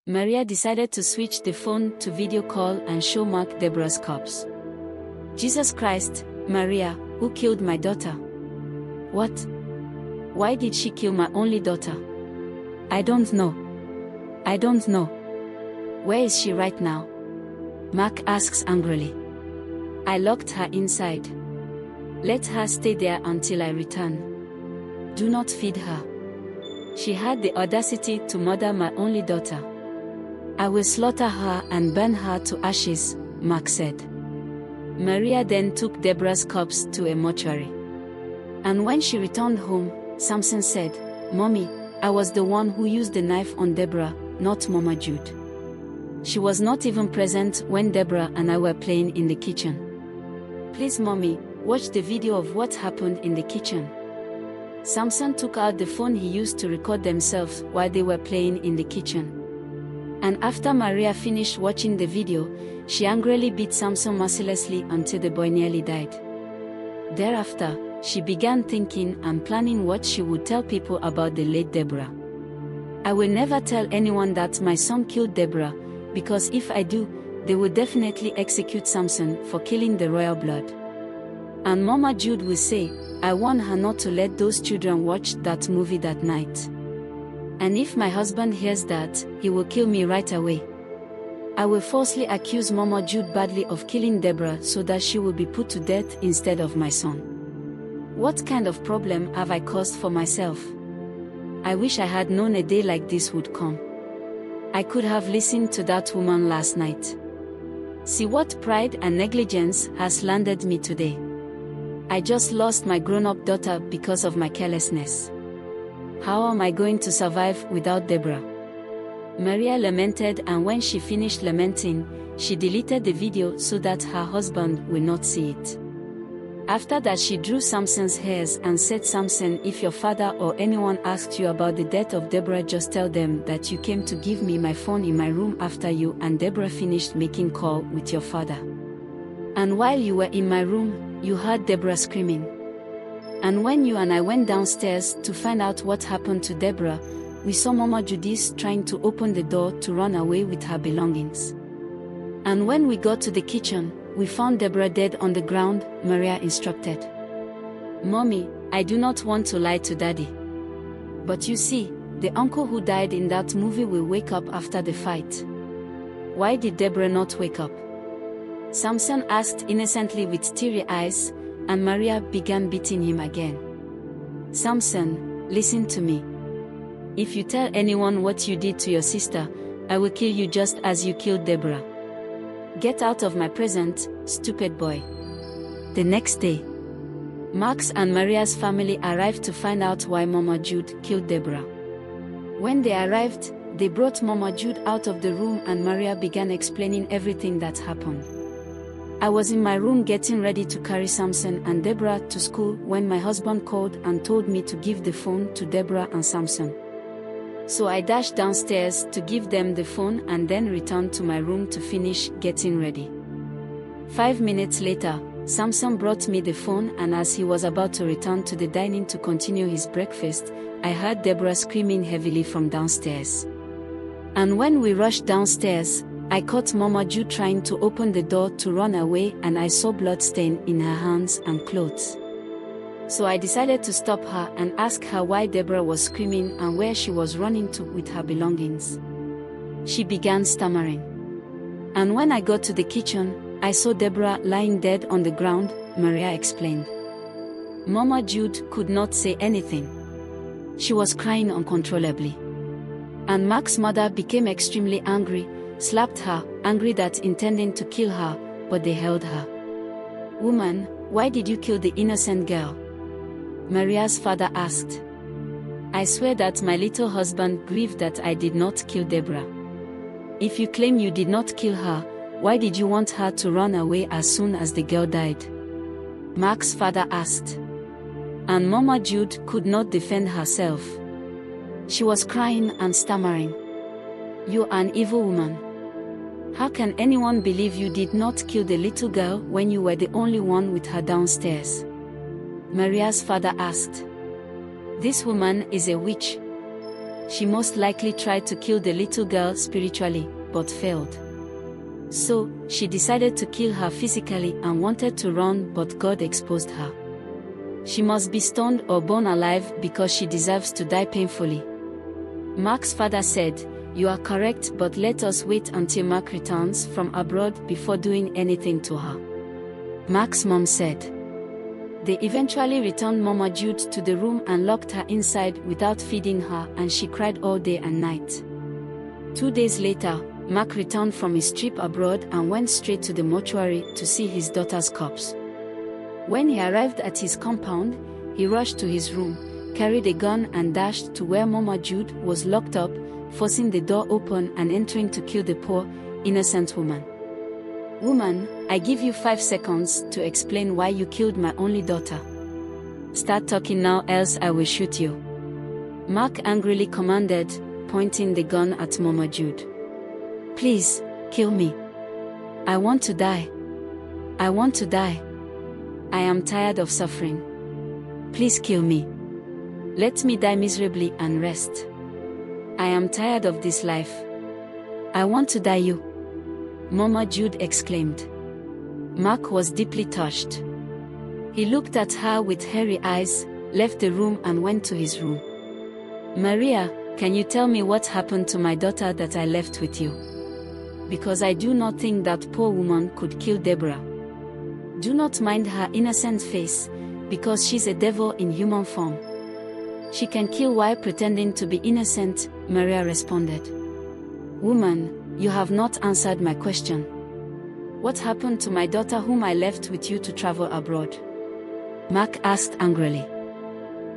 Maria decided to switch the phone to video call and show Mark Deborah's corpse. Jesus Christ, Maria, who killed my daughter? What? Why did she kill my only daughter? I don't know. I don't know. Where is she right now? Mark asks angrily. I locked her inside. Let her stay there until I return. Do not feed her. She had the audacity to murder my only daughter. I will slaughter her and burn her to ashes, Mark said. Maria then took Deborah's corpse to a mortuary. And when she returned home, Samson said, Mommy, I was the one who used the knife on Deborah, not Mama Jude. She was not even present when Deborah and I were playing in the kitchen. Please, Mommy, watch the video of what happened in the kitchen. Samson took out the phone he used to record themselves while they were playing in the kitchen. And after Maria finished watching the video, she angrily beat Samson mercilessly until the boy nearly died. Thereafter, she began thinking and planning what she would tell people about the late Deborah. I will never tell anyone that my son killed Deborah, because if I do, they will definitely execute Samson for killing the royal blood. And Mama Jude will say, I warned her not to let those children watch that movie that night. And if my husband hears that, he will kill me right away. I will falsely accuse Mama Jude badly of killing Deborah so that she will be put to death instead of my son. What kind of problem have I caused for myself? I wish I had known a day like this would come. I could have listened to that woman last night. See what pride and negligence has landed me today. I just lost my grown-up daughter because of my carelessness. How am I going to survive without Deborah? Maria lamented, and when she finished lamenting, she deleted the video so that her husband will not see it. After that, she drew Samson's hairs and said, Samson, if your father or anyone asks you about the death of Deborah, just tell them that you came to give me my phone in my room after you and Deborah finished making call with your father. And while you were in my room, you heard Deborah screaming. And when you and I went downstairs to find out what happened to Deborah, we saw Mama Judith trying to open the door to run away with her belongings. And when we got to the kitchen, we found Deborah dead on the ground, Maria instructed. Mommy, I do not want to lie to Daddy. But you see, the uncle who died in that movie will wake up after the fight. Why did Deborah not wake up? Samson asked innocently with teary eyes, and Maria began beating him again. Samson, listen to me. If you tell anyone what you did to your sister, I will kill you just as you killed Deborah. Get out of my presence, stupid boy. The next day, Max and Maria's family arrived to find out why Mama Jude killed Deborah. When they arrived, they brought Mama Jude out of the room and Maria began explaining everything that happened. I was in my room getting ready to carry Samson and Deborah to school when my husband called and told me to give the phone to Deborah and Samson. So I dashed downstairs to give them the phone and then returned to my room to finish getting ready. 5 minutes later, Samson brought me the phone, and as he was about to return to the dining to continue his breakfast, I heard Deborah screaming heavily from downstairs. And when we rushed downstairs, I caught Mama Jude trying to open the door to run away, and I saw blood stain in her hands and clothes. So I decided to stop her and ask her why Deborah was screaming and where she was running to with her belongings. She began stammering. And when I got to the kitchen, I saw Deborah lying dead on the ground, Maria explained. Mama Jude could not say anything. She was crying uncontrollably. And Mark's mother became extremely angry, slapped her, angry that intending to kill her, but they held her. Woman, why did you kill the innocent girl? Maria's father asked. I swear that my little husband grieved that I did not kill Deborah. If you claim you did not kill her, why did you want her to run away as soon as the girl died? Mark's father asked. And Mama Jude could not defend herself. She was crying and stammering. You are an evil woman. How can anyone believe you did not kill the little girl when you were the only one with her downstairs? Maria's father asked. This woman is a witch. She most likely tried to kill the little girl spiritually, but failed. So, she decided to kill her physically and wanted to run, but God exposed her. She must be stoned or burned alive because she deserves to die painfully. Mark's father said, "You are correct, but let us wait until Mark returns from abroad before doing anything to her." Mark's mom said. They eventually returned Mama Jude to the room and locked her inside without feeding her, and she cried all day and night. 2 days later, Mark returned from his trip abroad and went straight to the mortuary to see his daughter's corpse. When he arrived at his compound, he rushed to his room, carried a gun and dashed to where Mama Jude was locked up, forcing the door open and entering to kill the poor, innocent woman. "Woman, I give you 5 seconds to explain why you killed my only daughter. Start talking now, else I will shoot you," Mark angrily commanded, pointing the gun at Mama Jude. "Please, kill me. I want to die. I want to die. I am tired of suffering. Please kill me. Let me die miserably and rest. I am tired of this life. I want to die you," Mama Jude exclaimed. Mark was deeply touched. He looked at her with hairy eyes, left the room and went to his room. "Maria, can you tell me what happened to my daughter that I left with you? Because I do not think that poor woman could kill Deborah. Do not mind her innocent face, because she's a devil in human form. She can kill while pretending to be innocent," Maria responded. "Woman, you have not answered my question. What happened to my daughter whom I left with you to travel abroad?" Mark asked angrily.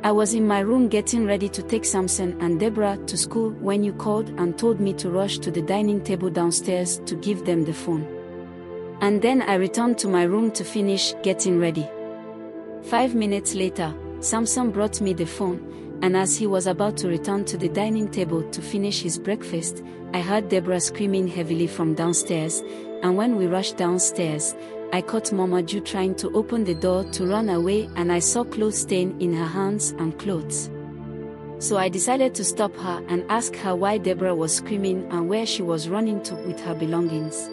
"I was in my room getting ready to take Samson and Deborah to school when you called and told me to rush to the dining table downstairs to give them the phone. And then I returned to my room to finish getting ready. 5 minutes later, Samson brought me the phone, and as he was about to return to the dining table to finish his breakfast, I heard Deborah screaming heavily from downstairs, and when we rushed downstairs, I caught Mama Jude trying to open the door to run away, and I saw clothes stain in her hands and clothes. So I decided to stop her and ask her why Deborah was screaming and where she was running to with her belongings.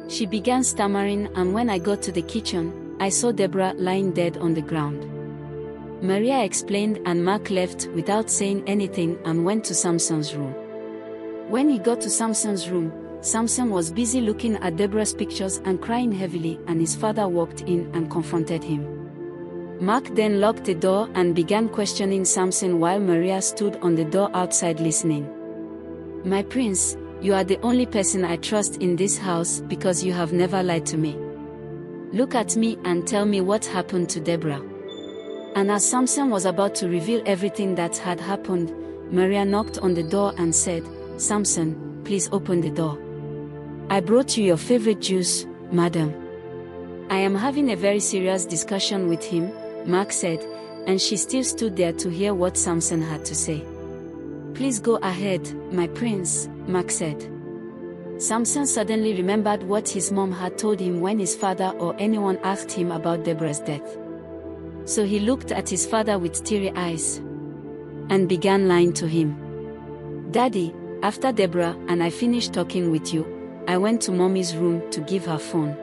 She began stammering, and when I got to the kitchen, I saw Deborah lying dead on the ground." Maria explained, and Mark left without saying anything and went to Samson's room. When he got to Samson's room, Samson was busy looking at Deborah's pictures and crying heavily, and his father walked in and confronted him. Mark then locked the door and began questioning Samson while Maria stood on the door outside listening. "My prince, you are the only person I trust in this house because you have never lied to me. Look at me and tell me what happened to Deborah." And as Samson was about to reveal everything that had happened, Maria knocked on the door and said, "Samson, please open the door. I brought you your favorite juice, madam." "I am having a very serious discussion with him," Mark said, and she still stood there to hear what Samson had to say. "Please go ahead, my prince," Mark said. Samson suddenly remembered what his mom had told him when his father or anyone asked him about Deborah's death. So he looked at his father with teary eyes and began lying to him. "Daddy, after Deborah and I finished talking with you, I went to Mommy's room to give her phone.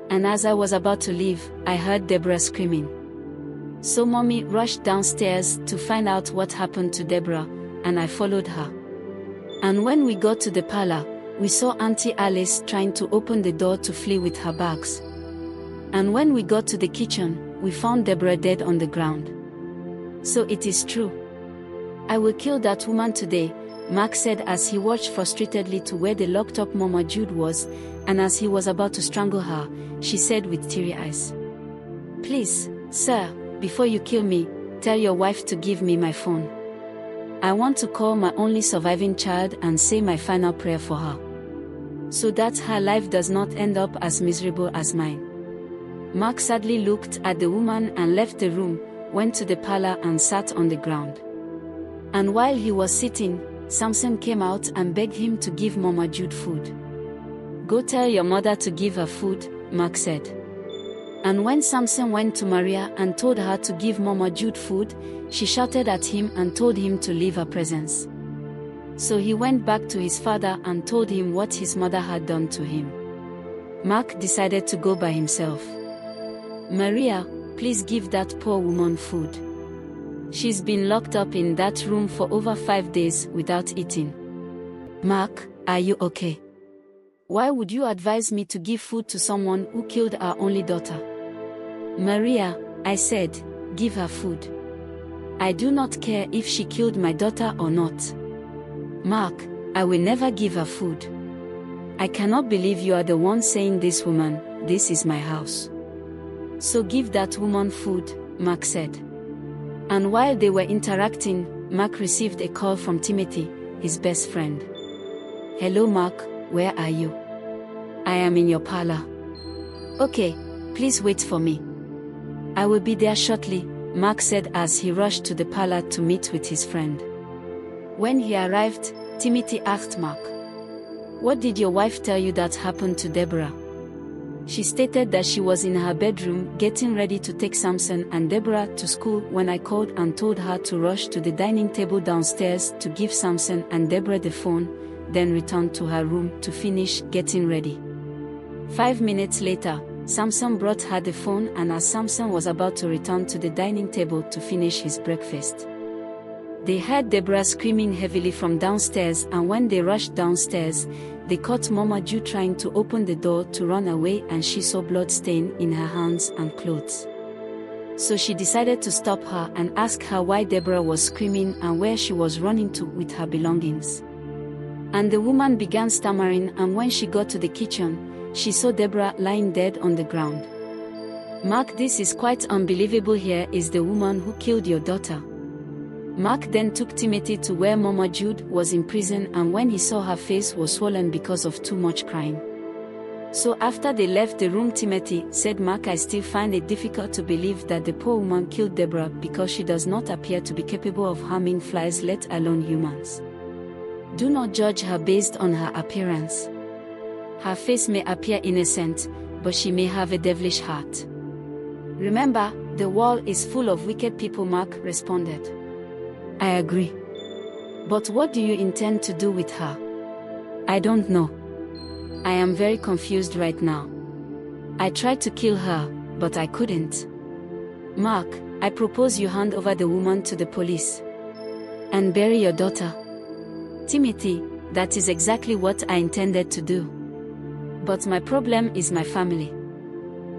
And as I was about to leave, I heard Deborah screaming. So Mommy rushed downstairs to find out what happened to Deborah, and I followed her. And when we got to the parlor, we saw Auntie Alice trying to open the door to flee with her bags. And when we got to the kitchen, we found Deborah dead on the ground. So it is true. I will kill that woman today," Mark said as he watched frustratedly to where the locked-up Mama Jude was, and as he was about to strangle her, she said with teary eyes, "Please, sir, before you kill me, tell your wife to give me my phone. I want to call my only surviving child and say my final prayer for her, so that her life does not end up as miserable as mine." Mark sadly looked at the woman and left the room, went to the parlor and sat on the ground. And while he was sitting, Samson came out and begged him to give Mama Jude food. "Go tell your mother to give her food," Mark said. And when Samson went to Maria and told her to give Mama Jude food, she shouted at him and told him to leave her presence. So he went back to his father and told him what his mother had done to him. Mark decided to go by himself. Maria, please give that poor woman food. She's been locked up in that room for over 5 days without eating. Mark, are you okay? Why would you advise me to give food to someone who killed our only daughter? Maria, I said, give her food. I do not care if she killed my daughter or not. Mark, I will never give her food. I cannot believe you are the one saying this, woman. This is my house. So give that woman food, Mark said. And while they were interacting, Mark received a call from Timothy, his best friend. Hello Mark, where are you? I am in your parlor. Okay, please wait for me. I will be there shortly, Mark said as he rushed to the parlor to meet with his friend. When he arrived, Timothy asked Mark, "What did your wife tell you that happened to Deborah?" She stated that she was in her bedroom getting ready to take Samson and Deborah to school when I called and told her to rush to the dining table downstairs to give Samson and Deborah the phone, then return to her room to finish getting ready. 5 minutes later, Samson brought her the phone, and as Samson was about to return to the dining table to finish his breakfast, they heard Deborah screaming heavily from downstairs, and when they rushed downstairs, they caught Mama Jude trying to open the door to run away, and she saw blood stain in her hands and clothes. So she decided to stop her and ask her why Deborah was screaming and where she was running to with her belongings. And the woman began stammering, and when she got to the kitchen, she saw Deborah lying dead on the ground. Mark, this is quite unbelievable. Here is the woman who killed your daughter. Mark then took Timothy to where Mama Jude was in prison, and when he saw her face was swollen because of too much crying. So after they left the room, Timothy said, "Mark, I still find it difficult to believe that the poor woman killed Deborah because she does not appear to be capable of harming flies, let alone humans. Do not judge her based on her appearance. Her face may appear innocent, but she may have a devilish heart. Remember, the world is full of wicked people," Mark responded. "I agree. But what do you intend to do with her?" "I don't know. I am very confused right now. I tried to kill her, but I couldn't." "Mark, I propose you hand over the woman to the police and bury your daughter." "Timothy, that is exactly what I intended to do. But my problem is my family.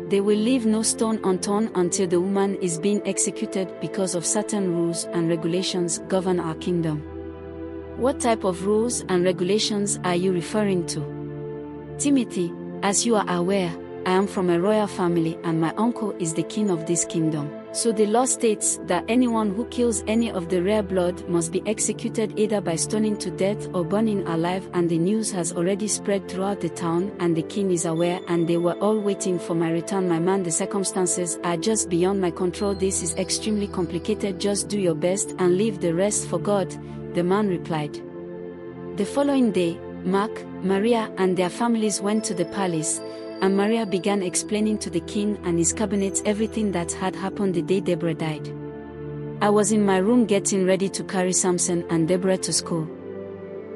They will leave no stone unturned until the woman is being executed because of certain rules and regulations govern our kingdom." "What type of rules and regulations are you referring to?" "Timothy, as you are aware, I am from a royal family and my uncle is the king of this kingdom. So the law states that anyone who kills any of the rare blood must be executed either by stoning to death or burning alive, and the news has already spread throughout the town and the king is aware, and they were all waiting for my return. My man, the circumstances are just beyond my control. This is extremely complicated. Just do your best and leave the rest for God," the man replied. The following day, Mark, Maria and their families went to the palace, and Maria began explaining to the king and his cabinet everything that had happened the day Deborah died. "I was in my room getting ready to carry Samson and Deborah to school,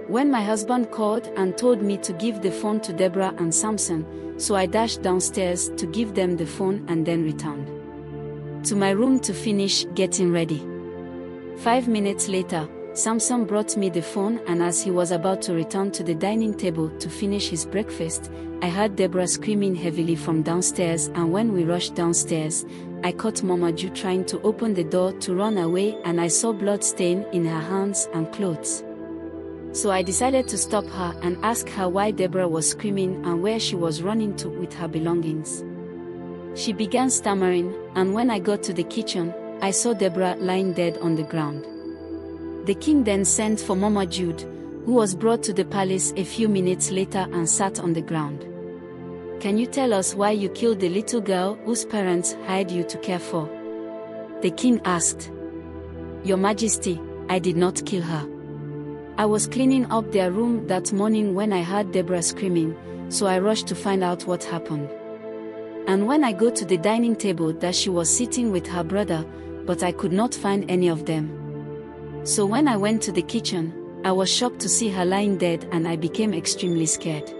when my husband called and told me to give the phone to Deborah and Samson, so I dashed downstairs to give them the phone and then returned to my room to finish getting ready. 5 minutes later, Samson brought me the phone, and as he was about to return to the dining table to finish his breakfast, I heard Deborah screaming heavily from downstairs, and when we rushed downstairs, I caught Mama Jude trying to open the door to run away, and I saw blood stain in her hands and clothes. So I decided to stop her and ask her why Deborah was screaming and where she was running to with her belongings. She began stammering, and when I got to the kitchen, I saw Deborah lying dead on the ground. The king then sent for Mama Jude, who was brought to the palace a few minutes later and sat on the ground. "Can you tell us why you killed the little girl whose parents hired you to care for?" the king asked. "Your Majesty, I did not kill her. I was cleaning up their room that morning when I heard Deborah screaming, so I rushed to find out what happened. And when I go to the dining table that she was sitting with her brother, but I could not find any of them. So when I went to the kitchen, I was shocked to see her lying dead and I became extremely scared.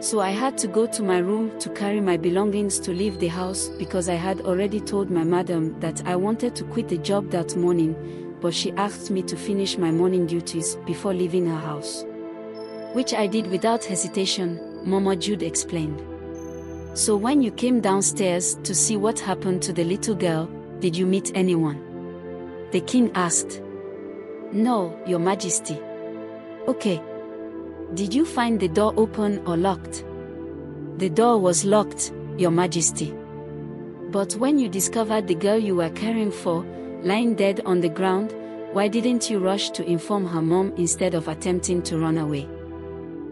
So I had to go to my room to carry my belongings to leave the house because I had already told my madam that I wanted to quit the job that morning, but she asked me to finish my morning duties before leaving her house. Which I did without hesitation, Mama Jude explained. So when you came downstairs to see what happened to the little girl, did you meet anyone? The king asked. No, Your Majesty. Okay. Did you find the door open or locked? The door was locked, Your Majesty. But when you discovered the girl you were caring for, lying dead on the ground, why didn't you rush to inform her mom instead of attempting to run away?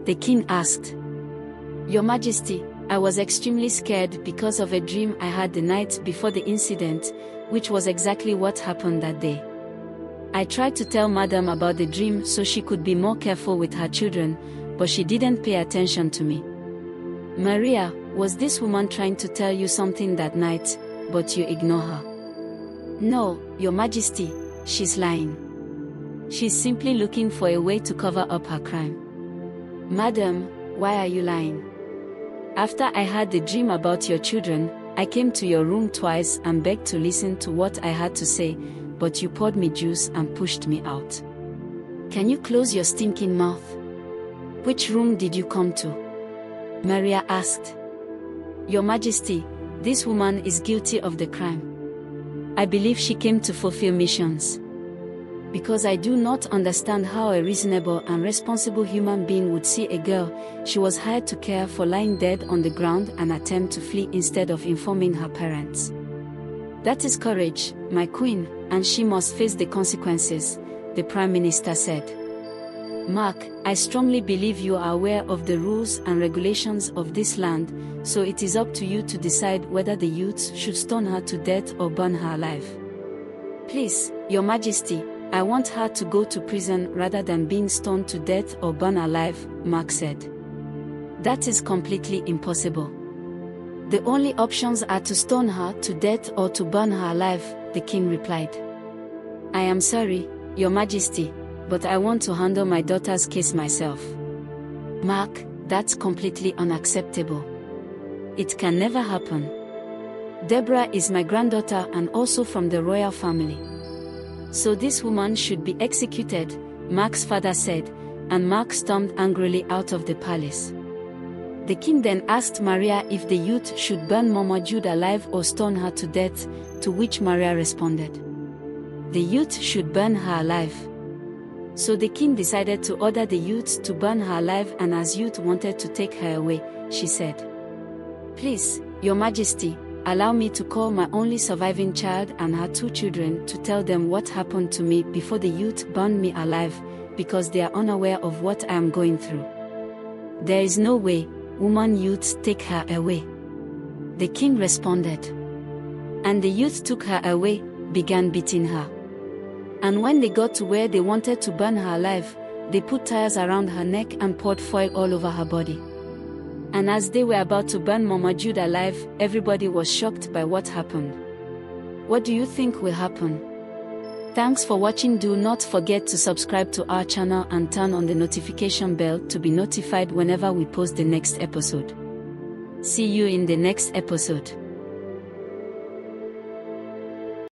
The king asked. Your Majesty, I was extremely scared because of a dream I had the night before the incident, which was exactly what happened that day. I tried to tell Madam about the dream so she could be more careful with her children, but she didn't pay attention to me. Maria, was this woman trying to tell you something that night, but you ignore her? No, Your Majesty, she's lying. She's simply looking for a way to cover up her crime. Madam, why are you lying? After I had the dream about your children, I came to your room twice and begged to listen to what I had to say, but you poured me juice and pushed me out. Can you close your stinking mouth? Which room did you come to? Maria asked. Your Majesty, this woman is guilty of the crime. I believe she came to fulfill missions. Because I do not understand how a reasonable and responsible human being would see a girl she was hired to care for lying dead on the ground and attempt to flee instead of informing her parents. That is courage, my queen, and she must face the consequences, the Prime Minister said. Mark, I strongly believe you are aware of the rules and regulations of this land, so it is up to you to decide whether the youths should stone her to death or burn her alive. Please, Your Majesty, I want her to go to prison rather than being stoned to death or burned alive, Mark said. That is completely impossible. The only options are to stone her to death or to burn her alive, the king replied. I am sorry, Your Majesty, but I want to handle my daughter's case myself. Mark, that's completely unacceptable. It can never happen. Deborah is my granddaughter and also from the royal family. So this woman should be executed, Mark's father said, and Mark stormed angrily out of the palace. The king then asked Maria if the youth should burn Mama Jude alive or stone her to death, to which Maria responded. The youth should burn her alive. So the king decided to order the youths to burn her alive, and as youth wanted to take her away, she said, Please, Your Majesty, allow me to call my only surviving child and her 2 children to tell them what happened to me before the youth burned me alive, because they are unaware of what I am going through. There is no way, woman youths take her away. The king responded. And the youth took her away, began beating her. And when they got to where they wanted to burn her alive, they put tires around her neck and poured foil all over her body. And as they were about to burn Mama Jude alive, everybody was shocked by what happened. What do you think will happen? Thanks for watching. Do not forget to subscribe to our channel and turn on the notification bell to be notified whenever we post the next episode. See you in the next episode.